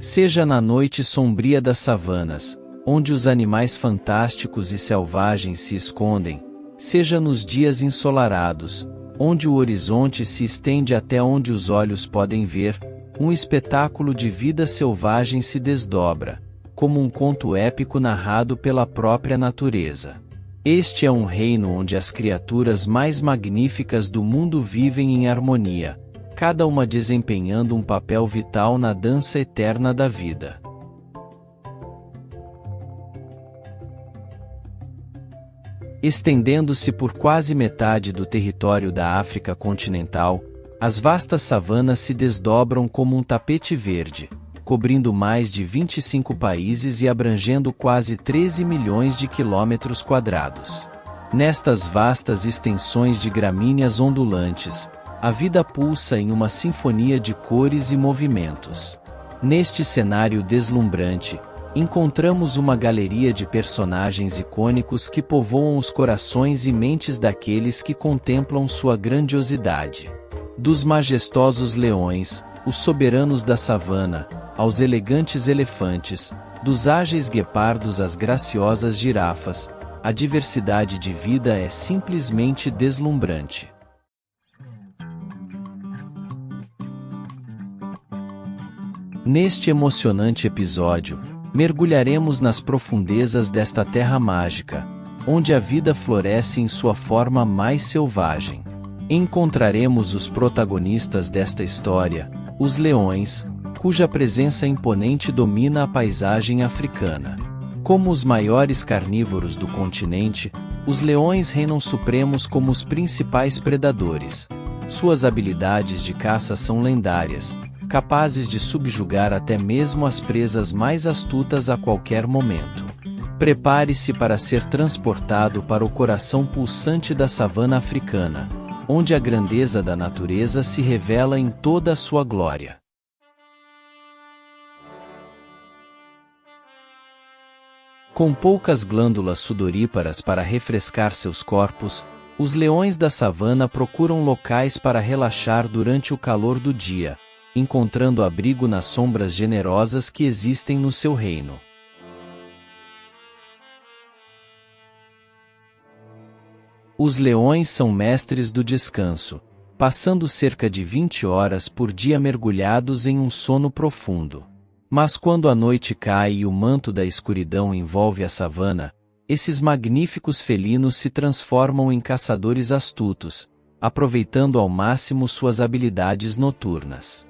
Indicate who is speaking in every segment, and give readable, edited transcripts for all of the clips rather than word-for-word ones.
Speaker 1: Seja na noite sombria das savanas, onde os animais fantásticos e selvagens se escondem, seja nos dias ensolarados, onde o horizonte se estende até onde os olhos podem ver, um espetáculo de vida selvagem se desdobra, como um conto épico narrado pela própria natureza. Este é um reino onde as criaturas mais magníficas do mundo vivem em harmonia, cada uma desempenhando um papel vital na dança eterna da vida. Estendendo-se por quase metade do território da África continental, as vastas savanas se desdobram como um tapete verde, cobrindo mais de 25 países e abrangendo quase 13 milhões de quilômetros quadrados. Nestas vastas extensões de gramíneas ondulantes, a vida pulsa em uma sinfonia de cores e movimentos. Neste cenário deslumbrante, encontramos uma galeria de personagens icônicos que povoam os corações e mentes daqueles que contemplam sua grandiosidade. Dos majestosos leões, os soberanos da savana, aos elegantes elefantes, dos ágeis guepardos às graciosas girafas, a diversidade de vida é simplesmente deslumbrante. Neste emocionante episódio, mergulharemos nas profundezas desta terra mágica, onde a vida floresce em sua forma mais selvagem. Encontraremos os protagonistas desta história, os leões, cuja presença imponente domina a paisagem africana. Como os maiores carnívoros do continente, os leões reinam supremos como os principais predadores. Suas habilidades de caça são lendárias, capazes de subjugar até mesmo as presas mais astutas a qualquer momento. Prepare-se para ser transportado para o coração pulsante da savana africana, onde a grandeza da natureza se revela em toda a sua glória. Com poucas glândulas sudoríparas para refrescar seus corpos, os leões da savana procuram locais para relaxar durante o calor do dia, encontrando abrigo nas sombras generosas que existem no seu reino. Os leões são mestres do descanso, passando cerca de 20 horas por dia mergulhados em um sono profundo. Mas quando a noite cai e o manto da escuridão envolve a savana, esses magníficos felinos se transformam em caçadores astutos, aproveitando ao máximo suas habilidades noturnas.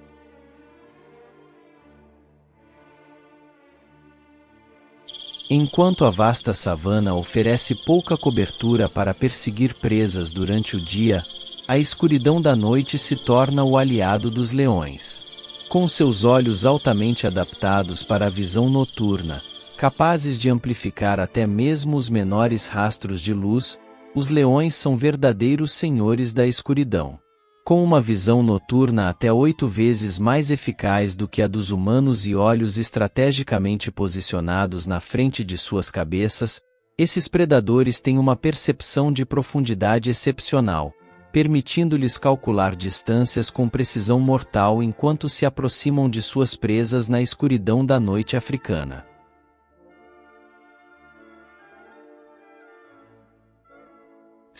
Speaker 1: Enquanto a vasta savana oferece pouca cobertura para perseguir presas durante o dia, a escuridão da noite se torna o aliado dos leões. Com seus olhos altamente adaptados para a visão noturna, capazes de amplificar até mesmo os menores rastros de luz, os leões são verdadeiros senhores da escuridão. Com uma visão noturna até 8 vezes mais eficaz do que a dos humanos e olhos estrategicamente posicionados na frente de suas cabeças, esses predadores têm uma percepção de profundidade excepcional, permitindo-lhes calcular distâncias com precisão mortal enquanto se aproximam de suas presas na escuridão da noite africana.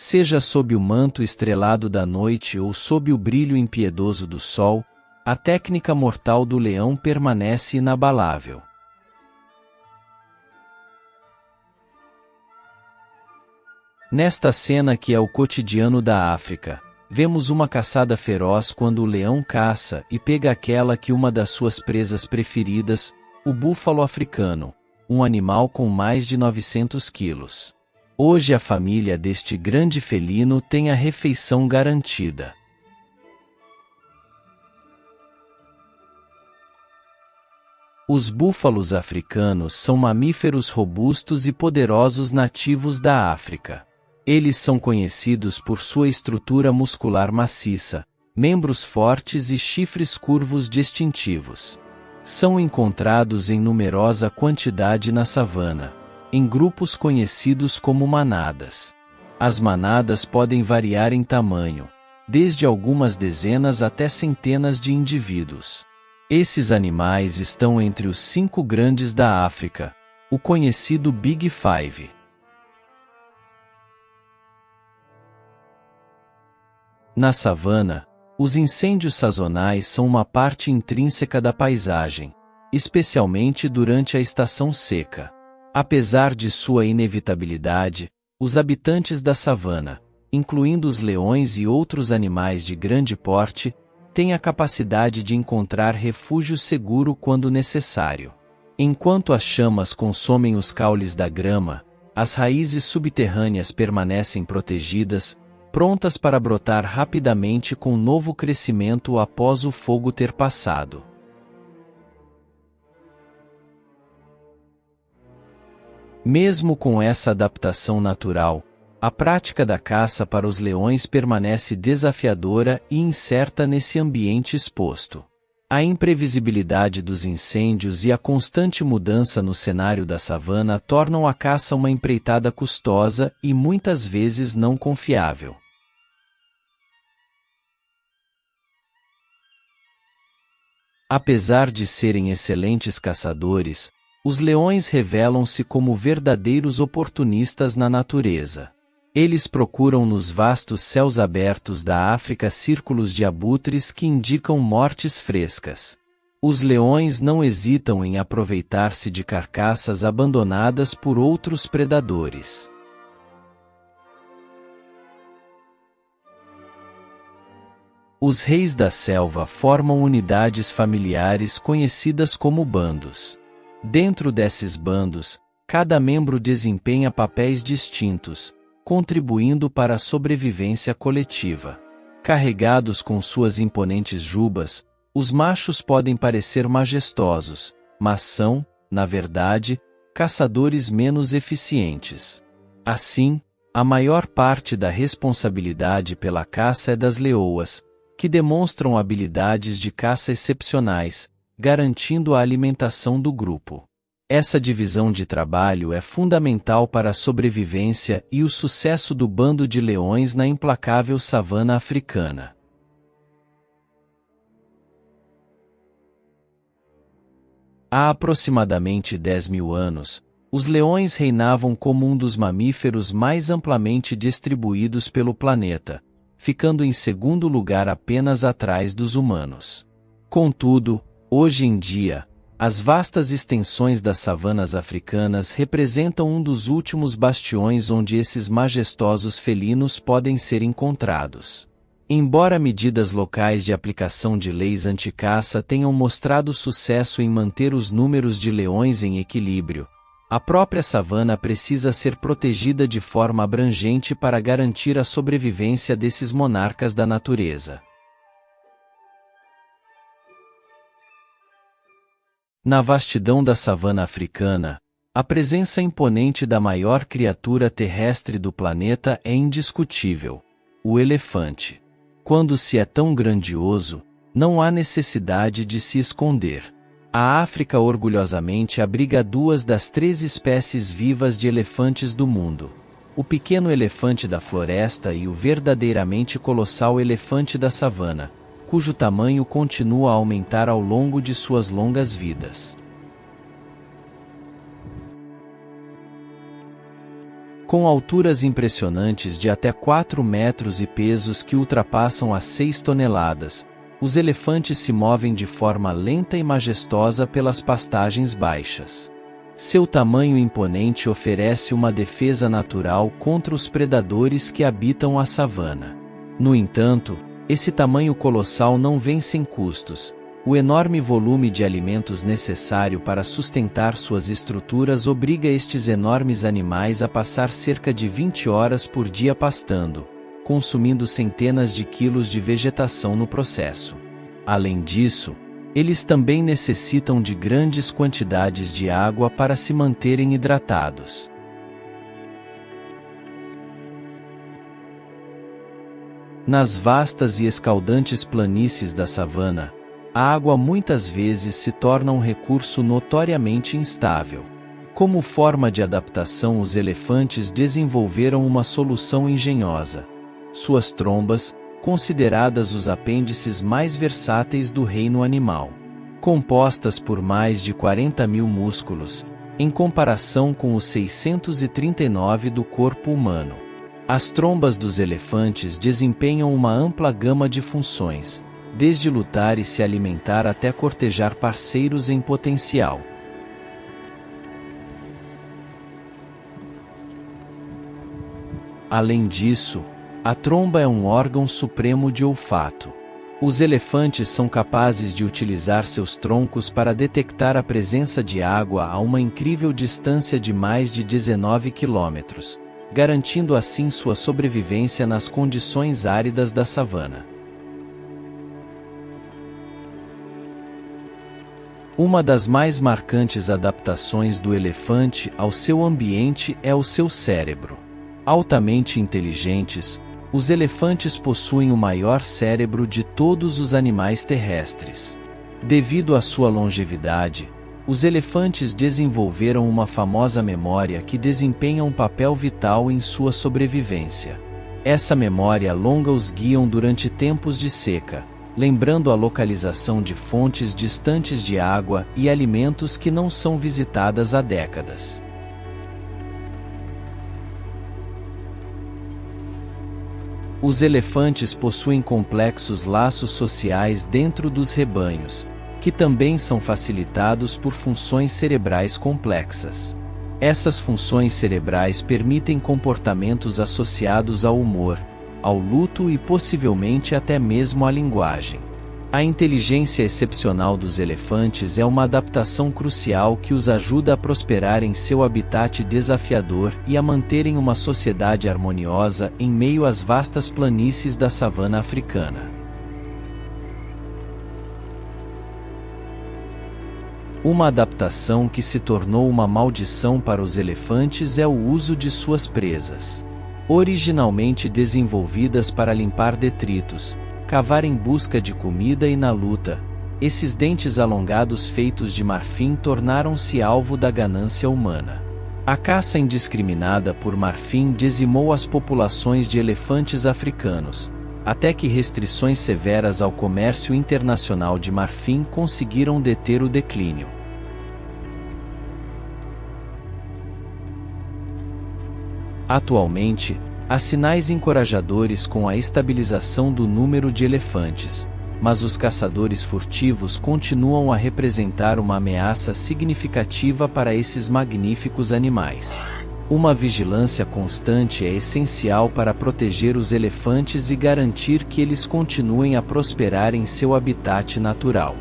Speaker 1: Seja sob o manto estrelado da noite ou sob o brilho impiedoso do sol, a técnica mortal do leão permanece inabalável. Nesta cena que é o cotidiano da África, vemos uma caçada feroz quando o leão caça e pega aquela que uma das suas presas preferidas, o búfalo africano, um animal com mais de 900 quilos. Hoje a família deste grande felino tem a refeição garantida. Os búfalos africanos são mamíferos robustos e poderosos nativos da África. Eles são conhecidos por sua estrutura muscular maciça, membros fortes e chifres curvos distintivos. São encontrados em numerosa quantidade na savana, em grupos conhecidos como manadas. As manadas podem variar em tamanho, desde algumas dezenas até centenas de indivíduos. Esses animais estão entre os 5 grandes da África, o conhecido Big Five. Na savana, os incêndios sazonais são uma parte intrínseca da paisagem, especialmente durante a estação seca. Apesar de sua inevitabilidade, os habitantes da savana, incluindo os leões e outros animais de grande porte, têm a capacidade de encontrar refúgio seguro quando necessário. Enquanto as chamas consomem os caules da grama, as raízes subterrâneas permanecem protegidas, prontas para brotar rapidamente com novo crescimento após o fogo ter passado. Mesmo com essa adaptação natural, a prática da caça para os leões permanece desafiadora e incerta nesse ambiente exposto. A imprevisibilidade dos incêndios e a constante mudança no cenário da savana tornam a caça uma empreitada custosa e muitas vezes não confiável. Apesar de serem excelentes caçadores, os leões revelam-se como verdadeiros oportunistas na natureza. Eles procuram nos vastos céus abertos da África círculos de abutres que indicam mortes frescas. Os leões não hesitam em aproveitar-se de carcaças abandonadas por outros predadores. Os reis da selva formam unidades familiares conhecidas como bandos. Dentro desses bandos, cada membro desempenha papéis distintos, contribuindo para a sobrevivência coletiva. Carregados com suas imponentes jubas, os machos podem parecer majestosos, mas são, na verdade, caçadores menos eficientes. Assim, a maior parte da responsabilidade pela caça é das leoas, que demonstram habilidades de caça excepcionais, garantindo a alimentação do grupo. Essa divisão de trabalho é fundamental para a sobrevivência e o sucesso do bando de leões na implacável savana africana. Há aproximadamente 10.000 anos, os leões reinavam como um dos mamíferos mais amplamente distribuídos pelo planeta, ficando em segundo lugar apenas atrás dos humanos. Contudo, hoje em dia, as vastas extensões das savanas africanas representam um dos últimos bastiões onde esses majestosos felinos podem ser encontrados. Embora medidas locais de aplicação de leis anti-caça tenham mostrado sucesso em manter os números de leões em equilíbrio, a própria savana precisa ser protegida de forma abrangente para garantir a sobrevivência desses monarcas da natureza. Na vastidão da savana africana, a presença imponente da maior criatura terrestre do planeta é indiscutível: o elefante. Quando se é tão grandioso, não há necessidade de se esconder. A África orgulhosamente abriga 2 das 3 espécies vivas de elefantes do mundo: o pequeno elefante da floresta e o verdadeiramente colossal elefante da savana, cujo tamanho continua a aumentar ao longo de suas longas vidas. Com alturas impressionantes de até 4 metros e pesos que ultrapassam as 6 toneladas, os elefantes se movem de forma lenta e majestosa pelas pastagens baixas. Seu tamanho imponente oferece uma defesa natural contra os predadores que habitam a savana. No entanto, esse tamanho colossal não vem sem custos. O enorme volume de alimentos necessário para sustentar suas estruturas obriga estes enormes animais a passar cerca de 20 horas por dia pastando, consumindo centenas de quilos de vegetação no processo. Além disso, eles também necessitam de grandes quantidades de água para se manterem hidratados. Nas vastas e escaldantes planícies da savana, a água muitas vezes se torna um recurso notoriamente instável. Como forma de adaptação, os elefantes desenvolveram uma solução engenhosa: suas trombas, consideradas os apêndices mais versáteis do reino animal. compostas por mais de 40 mil músculos, em comparação com os 639 do corpo humano. As trombas dos elefantes desempenham uma ampla gama de funções, desde lutar e se alimentar até cortejar parceiros em potencial. Além disso, a tromba é um órgão supremo de olfato. Os elefantes são capazes de utilizar seus troncos para detectar a presença de água a uma incrível distância de mais de 19 quilômetros, garantindo assim sua sobrevivência nas condições áridas da savana. Uma das mais marcantes adaptações do elefante ao seu ambiente é o seu cérebro. Altamente inteligentes, os elefantes possuem o maior cérebro de todos os animais terrestres. Devido à sua longevidade, os elefantes desenvolveram uma famosa memória que desempenha um papel vital em sua sobrevivência. Essa memória longa os guia durante tempos de seca, lembrando a localização de fontes distantes de água e alimentos que não são visitadas há décadas. Os elefantes possuem complexos laços sociais dentro dos rebanhos, que também são facilitados por funções cerebrais complexas. Essas funções cerebrais permitem comportamentos associados ao humor, ao luto e possivelmente até mesmo à linguagem. A inteligência excepcional dos elefantes é uma adaptação crucial que os ajuda a prosperar em seu habitat desafiador e a manterem uma sociedade harmoniosa em meio às vastas planícies da savana africana. Uma adaptação que se tornou uma maldição para os elefantes é o uso de suas presas. Originalmente desenvolvidas para limpar detritos, cavar em busca de comida e na luta, esses dentes alongados feitos de marfim tornaram-se alvo da ganância humana. A caça indiscriminada por marfim dizimou as populações de elefantes africanos, até que restrições severas ao comércio internacional de marfim conseguiram deter o declínio. Atualmente, há sinais encorajadores com a estabilização do número de elefantes, mas os caçadores furtivos continuam a representar uma ameaça significativa para esses magníficos animais. Uma vigilância constante é essencial para proteger os elefantes e garantir que eles continuem a prosperar em seu habitat natural.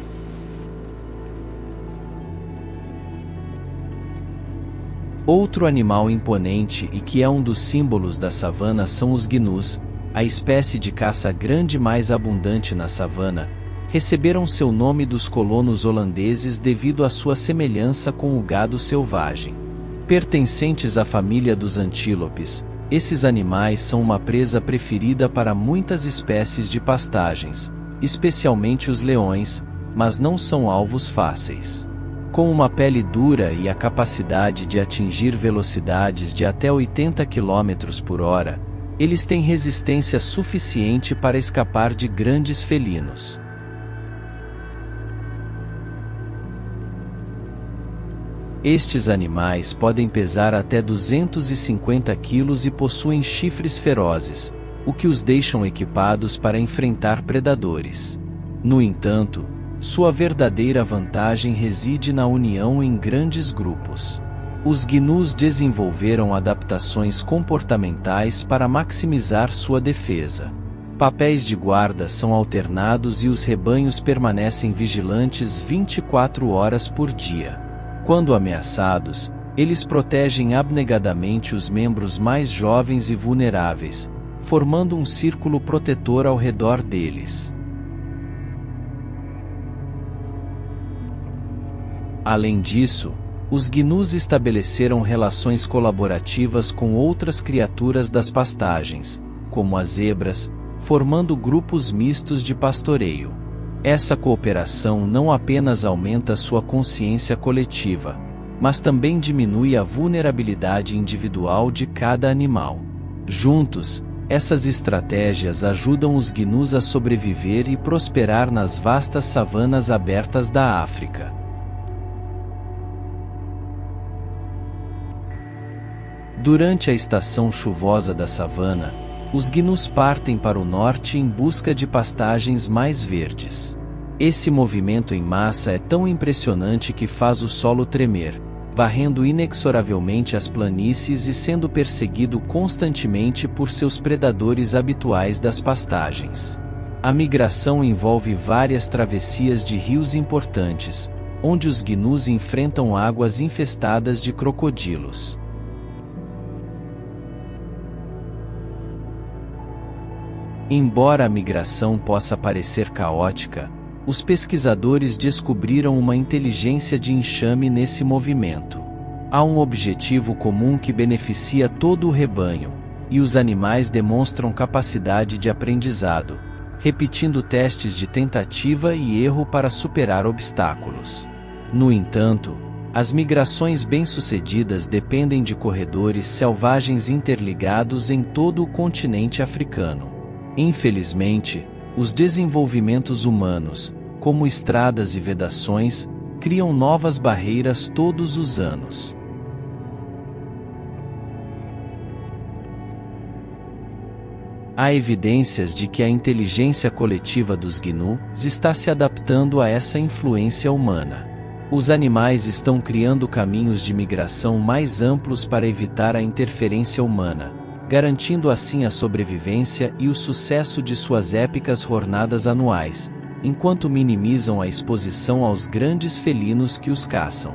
Speaker 1: Outro animal imponente e que é um dos símbolos da savana são os gnus, a espécie de caça grande mais abundante na savana. Receberam seu nome dos colonos holandeses devido à sua semelhança com o gado selvagem. Pertencentes à família dos antílopes, esses animais são uma presa preferida para muitas espécies de pastagens, especialmente os leões, mas não são alvos fáceis. Com uma pele dura e a capacidade de atingir velocidades de até 80 km por hora, eles têm resistência suficiente para escapar de grandes felinos. Estes animais podem pesar até 250 kg e possuem chifres ferozes, o que os deixam equipados para enfrentar predadores. No entanto, sua verdadeira vantagem reside na união em grandes grupos. Os gnus desenvolveram adaptações comportamentais para maximizar sua defesa. Papéis de guarda são alternados e os rebanhos permanecem vigilantes 24 horas por dia. Quando ameaçados, eles protegem abnegadamente os membros mais jovens e vulneráveis, formando um círculo protetor ao redor deles. Além disso, os gnus estabeleceram relações colaborativas com outras criaturas das pastagens, como as zebras, formando grupos mistos de pastoreio. Essa cooperação não apenas aumenta sua consciência coletiva, mas também diminui a vulnerabilidade individual de cada animal. Juntos, Essas estratégias ajudam os gnus a sobreviver e prosperar nas vastas savanas abertas da África. Durante a estação chuvosa da savana, os gnus partem para o norte em busca de pastagens mais verdes. Esse movimento em massa é tão impressionante que faz o solo tremer, varrendo inexoravelmente as planícies e sendo perseguido constantemente por seus predadores habituais das pastagens. A migração envolve várias travessias de rios importantes, onde os gnus enfrentam águas infestadas de crocodilos. Embora a migração possa parecer caótica, os pesquisadores descobriram uma inteligência de enxame nesse movimento. Há um objetivo comum que beneficia todo o rebanho, e os animais demonstram capacidade de aprendizado, repetindo testes de tentativa e erro para superar obstáculos. No entanto, as migrações bem-sucedidas dependem de corredores selvagens interligados em todo o continente africano. Infelizmente, os desenvolvimentos humanos, como estradas e vedações, criam novas barreiras todos os anos. Há evidências de que a inteligência coletiva dos gnus está se adaptando a essa influência humana. Os animais estão criando caminhos de migração mais amplos para evitar a interferência humana, garantindo assim a sobrevivência e o sucesso de suas épicas jornadas anuais, enquanto minimizam a exposição aos grandes felinos que os caçam.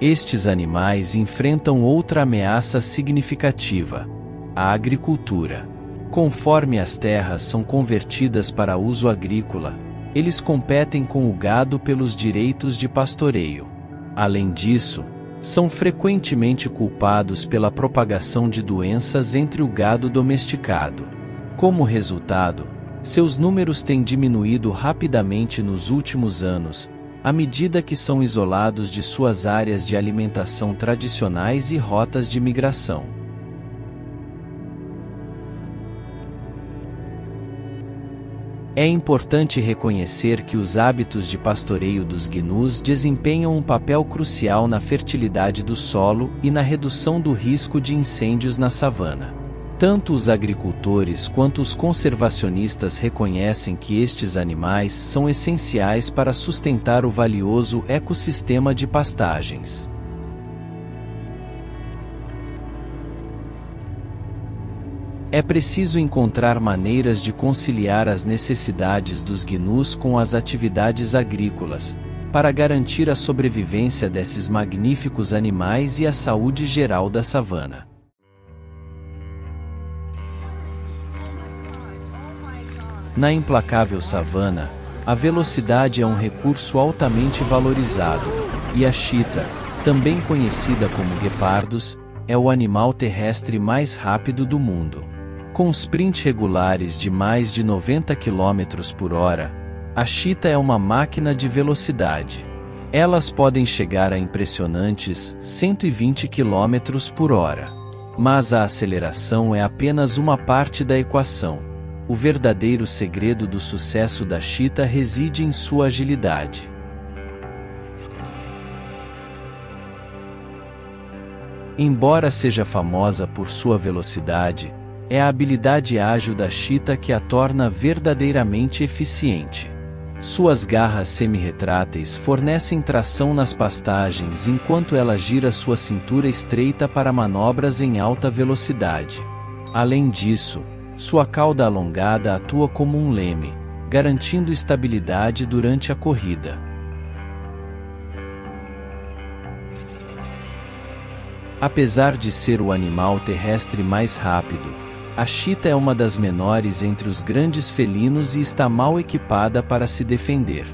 Speaker 1: Estes animais enfrentam outra ameaça significativa: a agricultura. Conforme as terras são convertidas para uso agrícola, eles competem com o gado pelos direitos de pastoreio. Além disso, são frequentemente culpados pela propagação de doenças entre o gado domesticado. Como resultado, seus números têm diminuído rapidamente nos últimos anos, à medida que são isolados de suas áreas de alimentação tradicionais e rotas de migração. É importante reconhecer que os hábitos de pastoreio dos gnus desempenham um papel crucial na fertilidade do solo e na redução do risco de incêndios na savana. Tanto os agricultores quanto os conservacionistas reconhecem que estes animais são essenciais para sustentar o valioso ecossistema de pastagens. É preciso encontrar maneiras de conciliar as necessidades dos gnus com as atividades agrícolas, para garantir a sobrevivência desses magníficos animais e a saúde geral da savana. Na implacável savana, a velocidade é um recurso altamente valorizado, e a chita, também conhecida como guepardos, é o animal terrestre mais rápido do mundo. Com sprints regulares de mais de 90 km por hora, a chita é uma máquina de velocidade. Elas podem chegar a impressionantes 120 km por hora. Mas a aceleração é apenas uma parte da equação. O verdadeiro segredo do sucesso da chita reside em sua agilidade. Embora seja famosa por sua velocidade, é a habilidade ágil da chita que a torna verdadeiramente eficiente. Suas garras semi-retráteis fornecem tração nas pastagens enquanto ela gira sua cintura estreita para manobras em alta velocidade. Além disso, sua cauda alongada atua como um leme, garantindo estabilidade durante a corrida. Apesar de ser o animal terrestre mais rápido, a chita é uma das menores entre os grandes felinos e está mal equipada para se defender.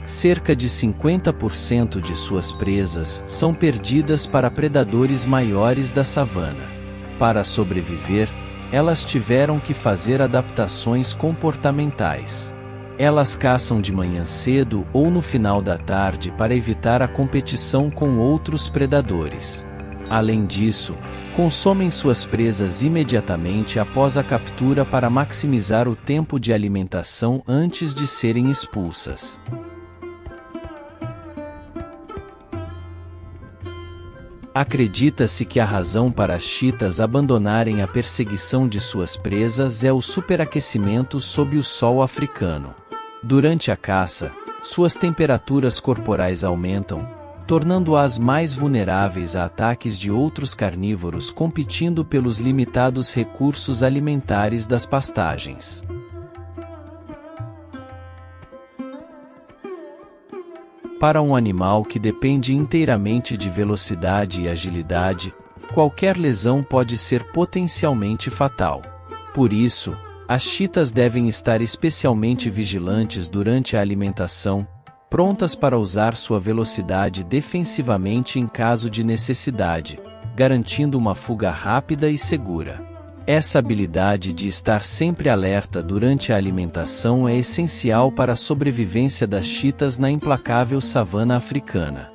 Speaker 1: Cerca de 50% de suas presas são perdidas para predadores maiores da savana. Para sobreviver, elas tiveram que fazer adaptações comportamentais. Elas caçam de manhã cedo ou no final da tarde para evitar a competição com outros predadores. Além disso, consomem suas presas imediatamente após a captura para maximizar o tempo de alimentação antes de serem expulsas. Acredita-se que a razão para as chitas abandonarem a perseguição de suas presas é o superaquecimento sob o sol africano. Durante a caça, suas temperaturas corporais aumentam, tornando-as mais vulneráveis a ataques de outros carnívoros competindo pelos limitados recursos alimentares das pastagens. Para um animal que depende inteiramente de velocidade e agilidade, qualquer lesão pode ser potencialmente fatal. Por isso, as chitas devem estar especialmente vigilantes durante a alimentação, prontas para usar sua velocidade defensivamente em caso de necessidade, garantindo uma fuga rápida e segura. Essa habilidade de estar sempre alerta durante a alimentação é essencial para a sobrevivência das chitas na implacável savana africana.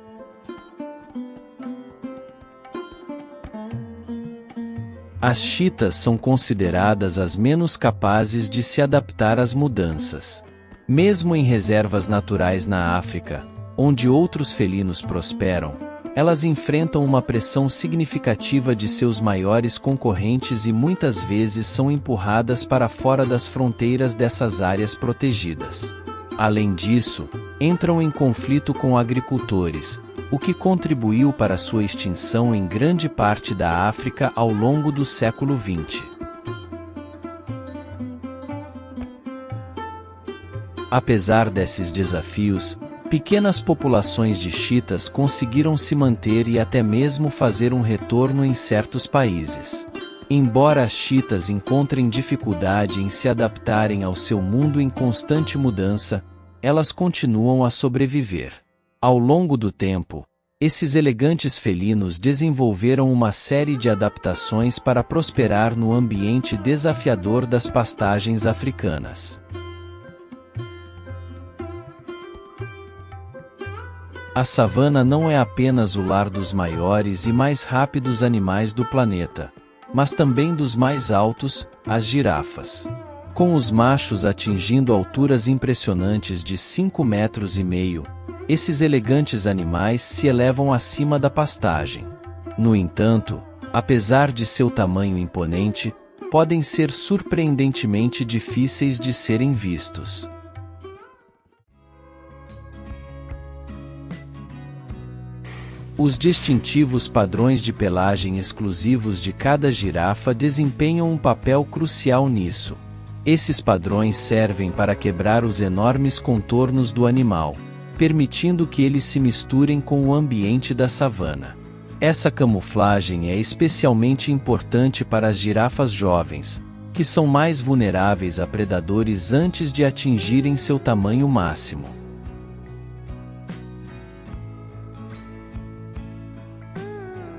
Speaker 1: As chitas são consideradas as menos capazes de se adaptar às mudanças. Mesmo em reservas naturais na África, onde outros felinos prosperam, elas enfrentam uma pressão significativa de seus maiores concorrentes e muitas vezes são empurradas para fora das fronteiras dessas áreas protegidas. Além disso, entram em conflito com agricultores, o que contribuiu para sua extinção em grande parte da África ao longo do século XX. Apesar desses desafios, pequenas populações de chitas conseguiram se manter e até mesmo fazer um retorno em certos países. Embora as chitas encontrem dificuldade em se adaptarem ao seu mundo em constante mudança, elas continuam a sobreviver. Ao longo do tempo, esses elegantes felinos desenvolveram uma série de adaptações para prosperar no ambiente desafiador das pastagens africanas. A savana não é apenas o lar dos maiores e mais rápidos animais do planeta, mas também dos mais altos, as girafas. Com os machos atingindo alturas impressionantes de 5,5 metros, esses elegantes animais se elevam acima da pastagem. No entanto, apesar de seu tamanho imponente, podem ser surpreendentemente difíceis de serem vistos. Os distintivos padrões de pelagem exclusivos de cada girafa desempenham um papel crucial nisso. Esses padrões servem para quebrar os enormes contornos do animal, permitindo que eles se misturem com o ambiente da savana. Essa camuflagem é especialmente importante para as girafas jovens, que são mais vulneráveis a predadores antes de atingirem seu tamanho máximo.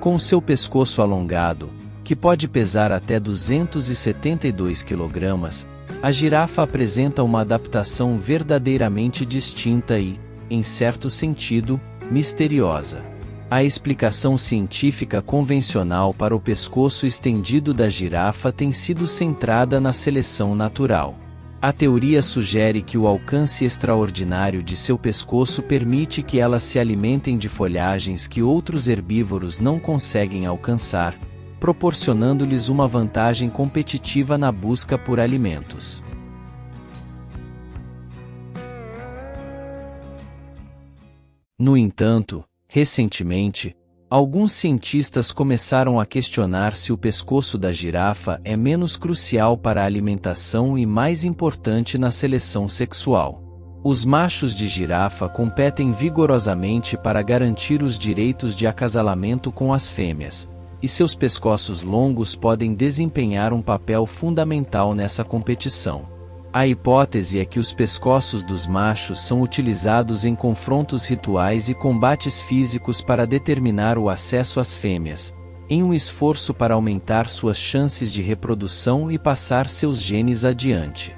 Speaker 1: Com seu pescoço alongado, que pode pesar até 272 kg, a girafa apresenta uma adaptação verdadeiramente distinta e, em certo sentido, misteriosa. A explicação científica convencional para o pescoço estendido da girafa tem sido centrada na seleção natural. A teoria sugere que o alcance extraordinário de seu pescoço permite que elas se alimentem de folhagens que outros herbívoros não conseguem alcançar, proporcionando-lhes uma vantagem competitiva na busca por alimentos. No entanto, recentemente, alguns cientistas começaram a questionar se o pescoço da girafa é menos crucial para a alimentação e mais importante na seleção sexual. Os machos de girafa competem vigorosamente para garantir os direitos de acasalamento com as fêmeas, e seus pescoços longos podem desempenhar um papel fundamental nessa competição. A hipótese é que os pescoços dos machos são utilizados em confrontos rituais e combates físicos para determinar o acesso às fêmeas, em um esforço para aumentar suas chances de reprodução e passar seus genes adiante.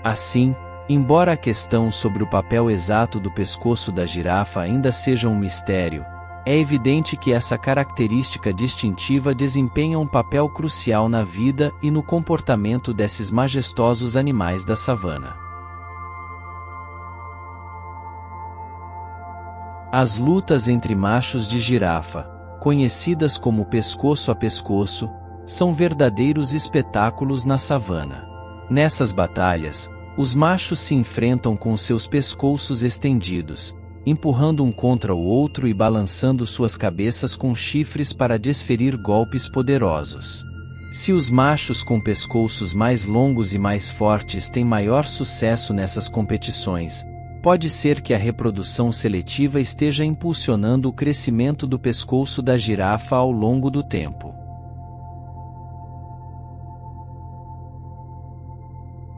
Speaker 1: Assim, Embora a questão sobre o papel exato do pescoço da girafa ainda seja um mistério, é evidente que essa característica distintiva desempenha um papel crucial na vida e no comportamento desses majestosos animais da savana. As lutas entre machos de girafa, conhecidas como pescoço a pescoço, são verdadeiros espetáculos na savana. Nessas batalhas, os machos se enfrentam com seus pescoços estendidos, empurrando um contra o outro e balançando suas cabeças com chifres para desferir golpes poderosos. Se os machos com pescoços mais longos e mais fortes têm maior sucesso nessas competições, pode ser que a reprodução seletiva esteja impulsionando o crescimento do pescoço da girafa ao longo do tempo.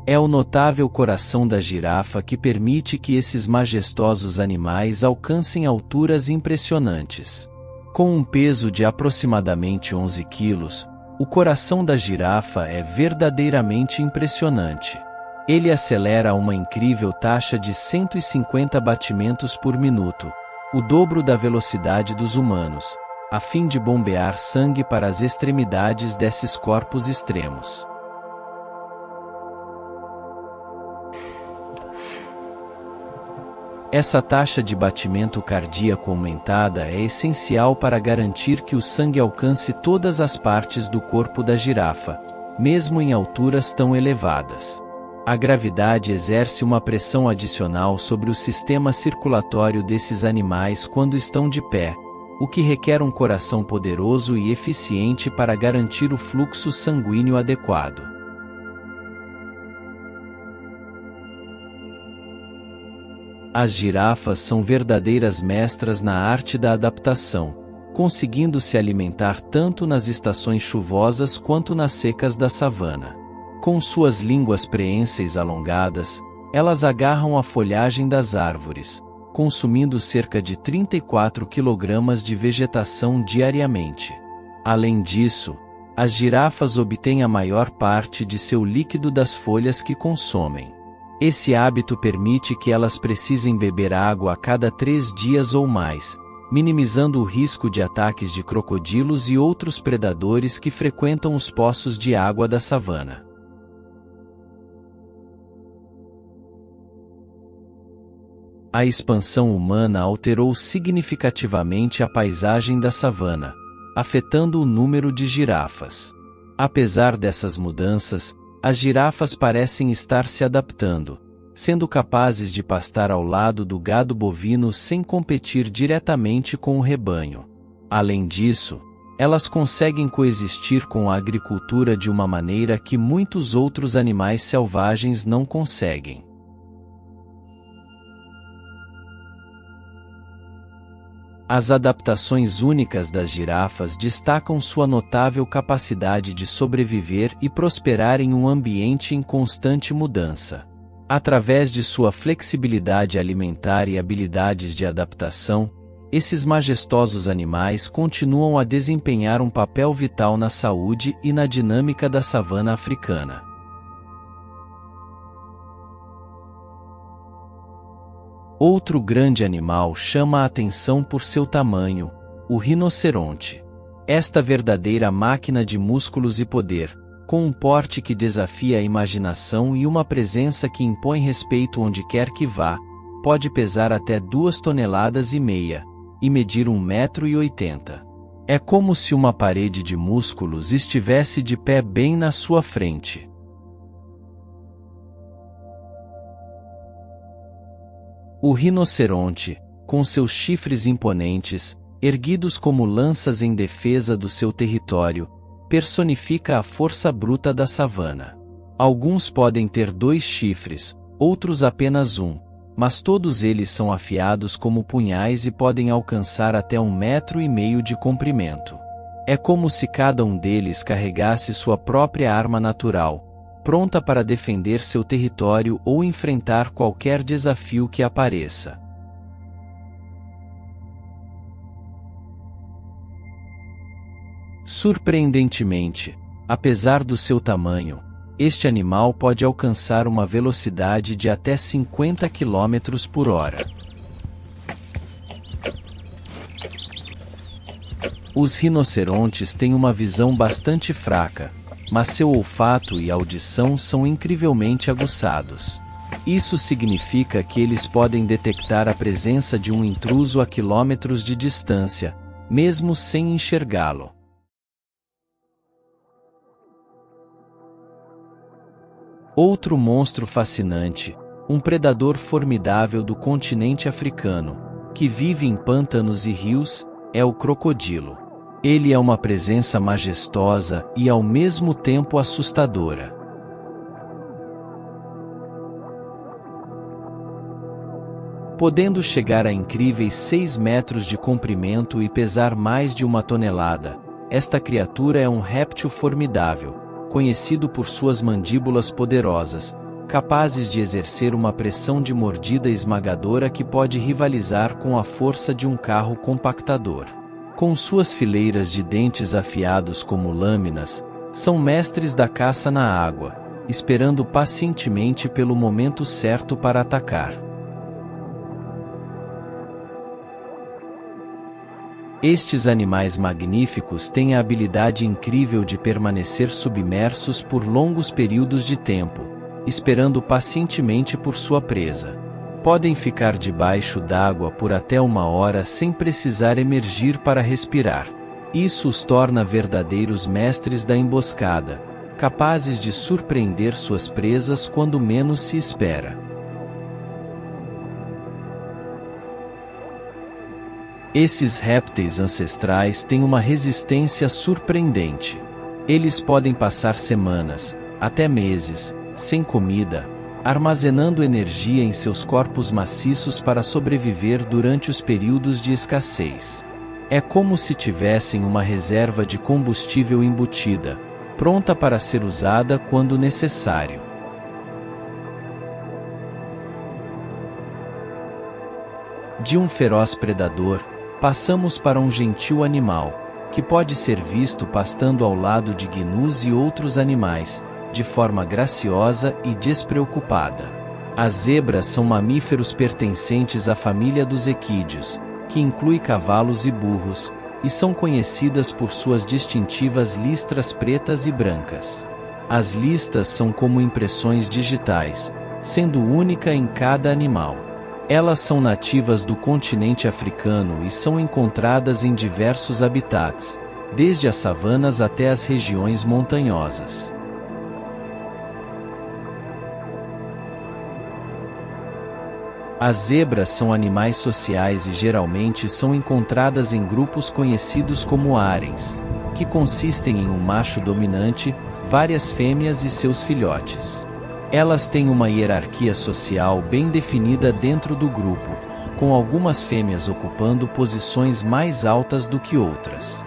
Speaker 1: É o notável coração da girafa que permite que esses majestosos animais alcancem alturas impressionantes. Com um peso de aproximadamente 11 quilos, o coração da girafa é verdadeiramente impressionante. Ele acelera a uma incrível taxa de 150 batimentos por minuto, o dobro da velocidade dos humanos, a fim de bombear sangue para as extremidades desses corpos extremos. Essa taxa de batimento cardíaco aumentada é essencial para garantir que o sangue alcance todas as partes do corpo da girafa, mesmo em alturas tão elevadas. A gravidade exerce uma pressão adicional sobre o sistema circulatório desses animais quando estão de pé, o que requer um coração poderoso e eficiente para garantir o fluxo sanguíneo adequado. As girafas são verdadeiras mestras na arte da adaptação, conseguindo se alimentar tanto nas estações chuvosas quanto nas secas da savana. Com suas línguas preenseis alongadas, elas agarram a folhagem das árvores, consumindo cerca de 34 kg de vegetação diariamente. Além disso, as girafas obtêm a maior parte de seu líquido das folhas que consomem. Esse hábito permite que elas precisem beber água a cada 3 dias ou mais, minimizando o risco de ataques de crocodilos e outros predadores que frequentam os poços de água da savana. A expansão humana alterou significativamente a paisagem da savana, afetando o número de girafas. Apesar dessas mudanças, as girafas parecem estar se adaptando, sendo capazes de pastar ao lado do gado bovino sem competir diretamente com o rebanho. Além disso, elas conseguem coexistir com a agricultura de uma maneira que muitos outros animais selvagens não conseguem. As adaptações únicas das girafas destacam sua notável capacidade de sobreviver e prosperar em um ambiente em constante mudança. Através de sua flexibilidade alimentar e habilidades de adaptação, esses majestosos animais continuam a desempenhar um papel vital na saúde e na dinâmica da savana africana. Outro grande animal chama a atenção por seu tamanho, o rinoceronte. Esta verdadeira máquina de músculos e poder, com um porte que desafia a imaginação e uma presença que impõe respeito onde quer que vá, pode pesar até 2,5 toneladas e medir 1,80 m. É como se uma parede de músculos estivesse de pé bem na sua frente. O rinoceronte, com seus chifres imponentes, erguidos como lanças em defesa do seu território, personifica a força bruta da savana. Alguns podem ter 2 chifres, outros apenas um, mas todos eles são afiados como punhais e podem alcançar até 1,5 m de comprimento. É como se cada um deles carregasse sua própria arma natural, pronta para defender seu território ou enfrentar qualquer desafio que apareça. Surpreendentemente, apesar do seu tamanho, Este animal pode alcançar uma velocidade de até 50 km por hora. Os rinocerontes têm uma visão bastante fraca, mas seu olfato e audição são incrivelmente aguçados. Isso significa que eles podem detectar a presença de um intruso a quilômetros de distância, mesmo sem enxergá-lo. Outro monstro fascinante, um predador formidável do continente africano, que vive em pântanos e rios, é o crocodilo. Ele é uma presença majestosa e ao mesmo tempo assustadora. Podendo chegar a incríveis 6 metros de comprimento e pesar mais de 1 tonelada, esta criatura é um réptil formidável, conhecido por suas mandíbulas poderosas, capazes de exercer uma pressão de mordida esmagadora que pode rivalizar com a força de um carro compactador. Com suas fileiras de dentes afiados como lâminas, são mestres da caça na água, esperando pacientemente pelo momento certo para atacar. Estes animais magníficos têm a habilidade incrível de permanecer submersos por longos períodos de tempo, esperando pacientemente por sua presa. Podem ficar debaixo d'água por até 1 hora sem precisar emergir para respirar. Isso os torna verdadeiros mestres da emboscada, capazes de surpreender suas presas quando menos se espera. Esses répteis ancestrais têm uma resistência surpreendente. Eles podem passar semanas, até meses, sem comida, armazenando energia em seus corpos maciços para sobreviver durante os períodos de escassez. É como se tivessem uma reserva de combustível embutida, pronta para ser usada quando necessário. De um feroz predador, passamos para um gentil animal, que pode ser visto pastando ao lado de gnus e outros animais, de forma graciosa e despreocupada. As zebras são mamíferos pertencentes à família dos equídeos, que inclui cavalos e burros, e são conhecidas por suas distintivas listras pretas e brancas. As listas são como impressões digitais, sendo única em cada animal. Elas são nativas do continente africano e são encontradas em diversos habitats, desde as savanas até as regiões montanhosas. As zebras são animais sociais e geralmente são encontradas em grupos conhecidos como haréns, que consistem em um macho dominante, várias fêmeas e seus filhotes. Elas têm uma hierarquia social bem definida dentro do grupo, com algumas fêmeas ocupando posições mais altas do que outras.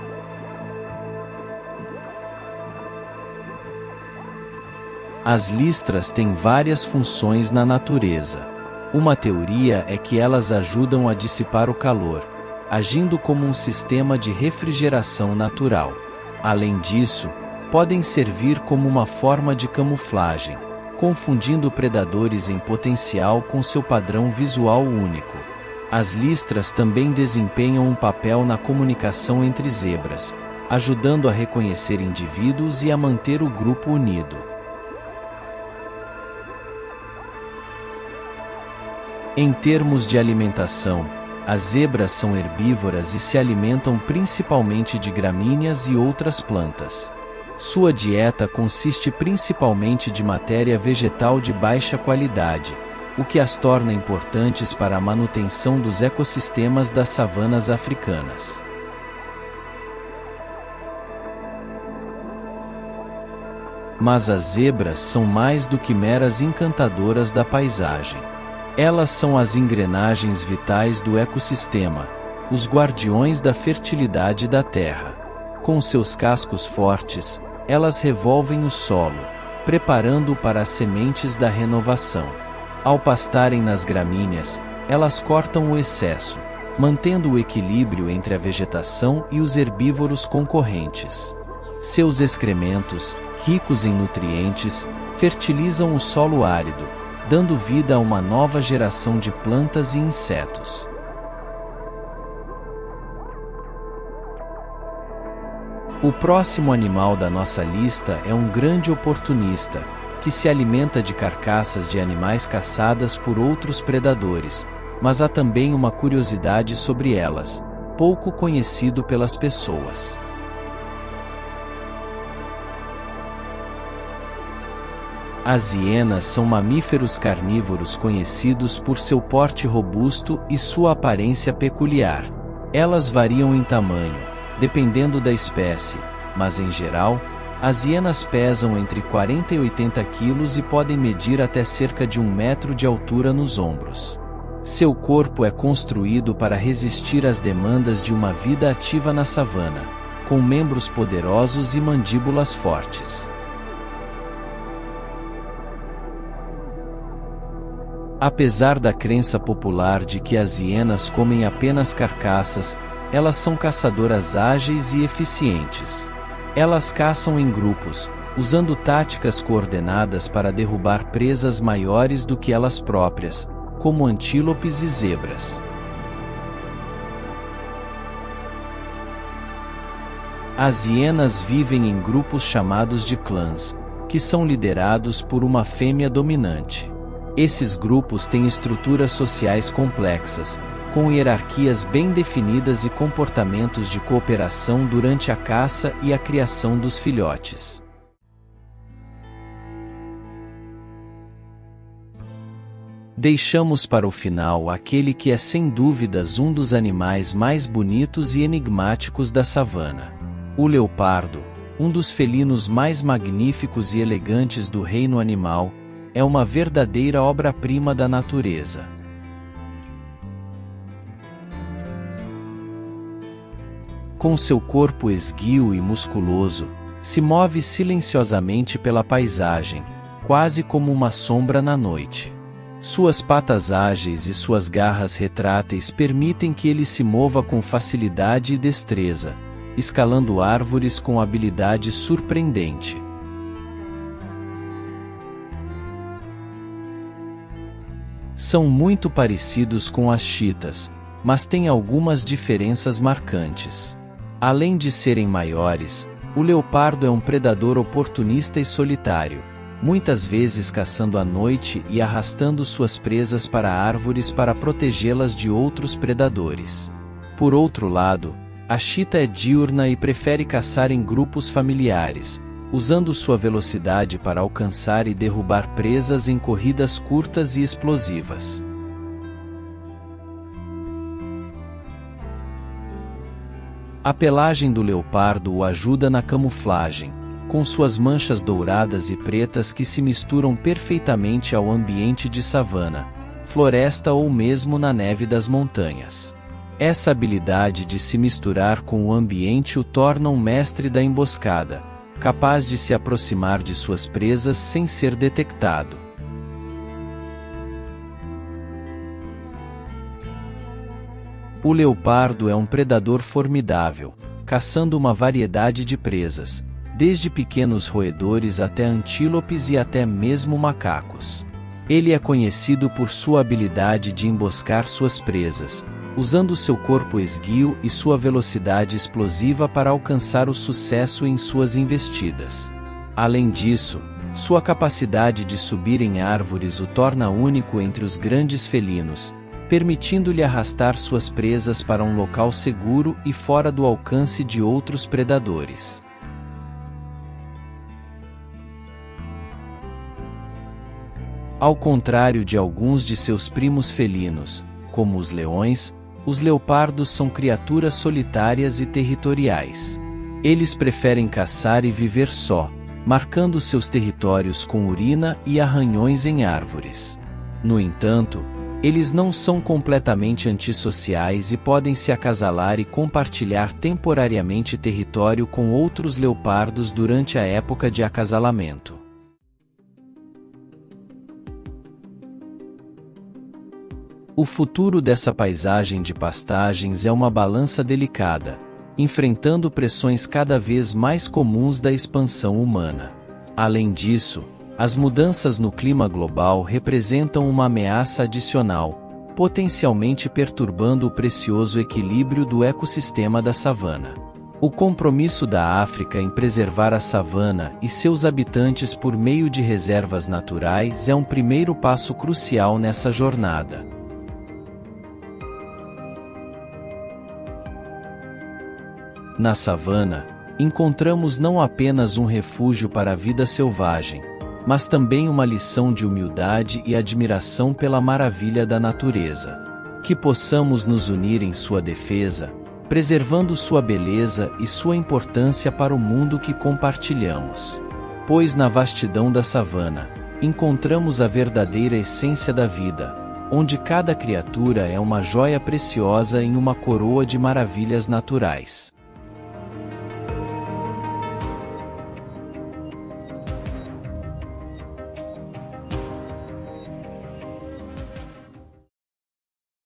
Speaker 1: As listras têm várias funções na natureza. Uma teoria é que elas ajudam a dissipar o calor, agindo como um sistema de refrigeração natural. Além disso, podem servir como uma forma de camuflagem, confundindo predadores em potencial com seu padrão visual único. As listras também desempenham um papel na comunicação entre zebras, ajudando a reconhecer indivíduos e a manter o grupo unido. Em termos de alimentação, as zebras são herbívoras e se alimentam principalmente de gramíneas e outras plantas. Sua dieta consiste principalmente de matéria vegetal de baixa qualidade, o que as torna importantes para a manutenção dos ecossistemas das savanas africanas. Mas as zebras são mais do que meras encantadoras da paisagem. Elas são as engrenagens vitais do ecossistema, os guardiões da fertilidade da terra. Com seus cascos fortes, elas revolvem o solo, preparando-o para as sementes da renovação. Ao pastarem nas gramíneas, elas cortam o excesso, mantendo o equilíbrio entre a vegetação e os herbívoros concorrentes. Seus excrementos, ricos em nutrientes, fertilizam o solo árido, dando vida a uma nova geração de plantas e insetos. O próximo animal da nossa lista é um grande oportunista, que se alimenta de carcaças de animais caçadas por outros predadores, mas há também uma curiosidade sobre elas, pouco conhecido pelas pessoas. As hienas são mamíferos carnívoros conhecidos por seu porte robusto e sua aparência peculiar. Elas variam em tamanho, dependendo da espécie, mas em geral, as hienas pesam entre 40 e 80 quilos e podem medir até cerca de 1 metro de altura nos ombros. Seu corpo é construído para resistir às demandas de uma vida ativa na savana, com membros poderosos e mandíbulas fortes. Apesar da crença popular de que as hienas comem apenas carcaças, elas são caçadoras ágeis e eficientes. Elas caçam em grupos, usando táticas coordenadas para derrubar presas maiores do que elas próprias, como antílopes e zebras. As hienas vivem em grupos chamados de clãs, que são liderados por uma fêmea dominante. Esses grupos têm estruturas sociais complexas, com hierarquias bem definidas e comportamentos de cooperação durante a caça e a criação dos filhotes. Deixamos para o final aquele que é sem dúvidas um dos animais mais bonitos e enigmáticos da savana. O leopardo, um dos felinos mais magníficos e elegantes do reino animal, é uma verdadeira obra-prima da natureza. Com seu corpo esguio e musculoso, se move silenciosamente pela paisagem, quase como uma sombra na noite. Suas patas ágeis e suas garras retráteis permitem que ele se mova com facilidade e destreza, escalando árvores com habilidade surpreendente. São muito parecidos com as chitas, mas têm algumas diferenças marcantes. Além de serem maiores, o leopardo é um predador oportunista e solitário, muitas vezes caçando à noite e arrastando suas presas para árvores para protegê-las de outros predadores. Por outro lado, a chita é diurna e prefere caçar em grupos familiares, usando sua velocidade para alcançar e derrubar presas em corridas curtas e explosivas. A pelagem do leopardo o ajuda na camuflagem, com suas manchas douradas e pretas que se misturam perfeitamente ao ambiente de savana, floresta ou mesmo na neve das montanhas. Essa habilidade de se misturar com o ambiente o torna um mestre da emboscada, capaz de se aproximar de suas presas sem ser detectado. O leopardo é um predador formidável, caçando uma variedade de presas, desde pequenos roedores até antílopes e até mesmo macacos. Ele é conhecido por sua habilidade de emboscar suas presas, usando seu corpo esguio e sua velocidade explosiva para alcançar o sucesso em suas investidas. Além disso, sua capacidade de subir em árvores o torna único entre os grandes felinos, permitindo-lhe arrastar suas presas para um local seguro e fora do alcance de outros predadores. Ao contrário de alguns de seus primos felinos, como os leões, os leopardos são criaturas solitárias e territoriais. Eles preferem caçar e viver só, marcando seus territórios com urina e arranhões em árvores. No entanto, eles não são completamente antissociais e podem se acasalar e compartilhar temporariamente território com outros leopardos durante a época de acasalamento. O futuro dessa paisagem de pastagens é uma balança delicada, enfrentando pressões cada vez mais comuns da expansão humana. Além disso, As mudanças no clima global representam uma ameaça adicional, potencialmente perturbando o precioso equilíbrio do ecossistema da savana. O compromisso da África em preservar a savana e seus habitantes por meio de reservas naturais é um primeiro passo crucial nessa jornada. Na savana, encontramos não apenas um refúgio para a vida selvagem, mas também uma lição de humildade e admiração pela maravilha da natureza. Que possamos nos unir em sua defesa, preservando sua beleza e sua importância para o mundo que compartilhamos. Pois na vastidão da savana, encontramos a verdadeira essência da vida, onde cada criatura é uma joia preciosa em uma coroa de maravilhas naturais.